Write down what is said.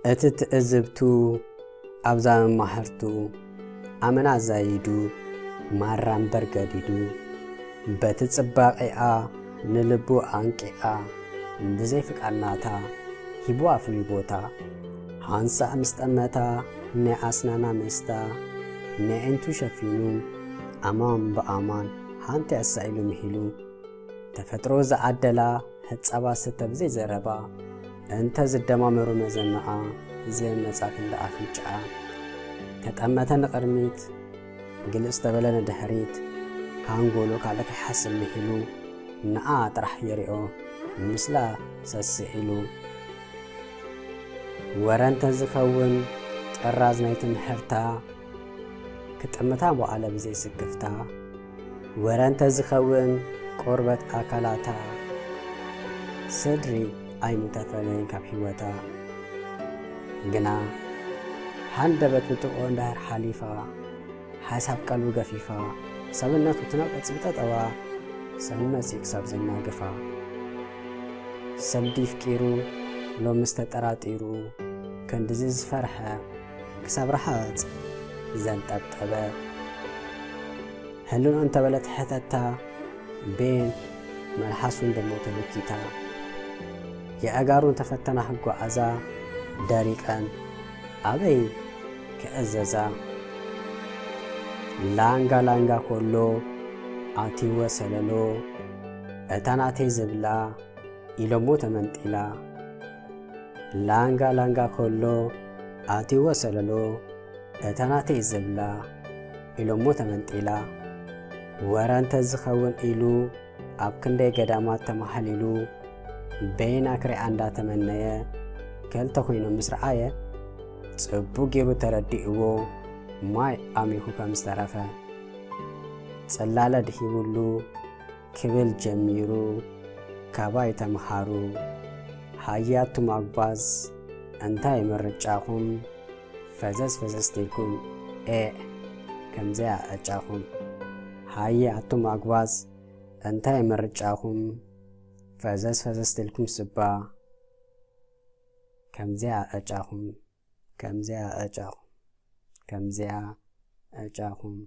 እትትእዝብቱ አብዛም ማህርቱ አመና ዛይዱ ማራም በርገዲዱ በትጽባቂአ ንልቡ አንቂአ እንደዘይ ፍቃናታ ሂቡ አፍሊ ቦታ ሃንሳ አምስጠመታ ነአስናና መስታ ነእንቱ ሸፊኑ አማን በአማን ሃንተ ያሳይሉ ምሂሉ ተፈጥሮ ዘአደላ ህጻባ ስተብዘ ዘረባ እንተ ዝደማመሩ መዘናአ ዘመጻፍ እንደ አፍንጫ ተጠመተን ቅርሚት ግልጽ ተበለነ ድሕሪት ሃንጎሎ ካለከ ሐስብ ምሂሉ ነአ ጥራሕ የሪኦ ምስላ ሰስኢሉ ወረንተ ዝኸውን ጥራዝ ናይቲ ምሕርታ ክጥምታ በዓለ ብዘይ ስክፍታ ወረንተ ዝኸውን ቆርበት አካላታ ስድሪ አይሙተፈለኝ ካብ ሕይወታ ግና ሃንደበት ብጥቆ እንዳር ሓሊፋ ሓሳብ ቀልቡ ገፊፋ ሰብነቱ ትነቀጽ ብተጠዋ ሰመጺቅ ሰብ ዘናግፋ ሰብዲ ፍቂሩ ሎም ምስተጠራጢሩ ከንድዚ ዝፈርሐ ክሳብ ረሓፅ ዘንጠብጠበ ህልኑ እንተበለት ሕተታ ቤን መልሓሱን ደሞ ተበኪታ የአጋሩን ተፈተና ህጓ አዛ ደሪቀን አበይ ከእዘዛ ላንጋ ላንጋ ኮሎ አቲወ ሰለሎ እታናቴ ዝብላ ኢሎሞ ተመንጢላ ላንጋ ላንጋ ኮሎ አቲወ ሰለሎ እታናቴ ዝብላ ኢሎሞ ተመንጢላ ወረንተ ዝኸውን ኢሉ ኣብ ክንደይ ገዳማት ተማህሊሉ በይና ክሪአ እንዳተመነየ ከልተ ኮይኑ ምስረአየ ጽቡ ጌሩ ተረዲእዎ ማይ አሚኹ ከም ዝተረፈ ጽላለ ድሂቡሉ ክብል ጀሚሩ ካባይ ተምሃሩ ሃያቱ ማግባዝ እንታይ መርጫኹም ፈዘዝ ትልኩም ከምዚያ አጫኹም ሃያቱ ማግባዝ እንታይ መርጫኹም ፈዘዝ ትልኩም ስባ ከምዚያ አጫኹም ከምዚያ አጫኹም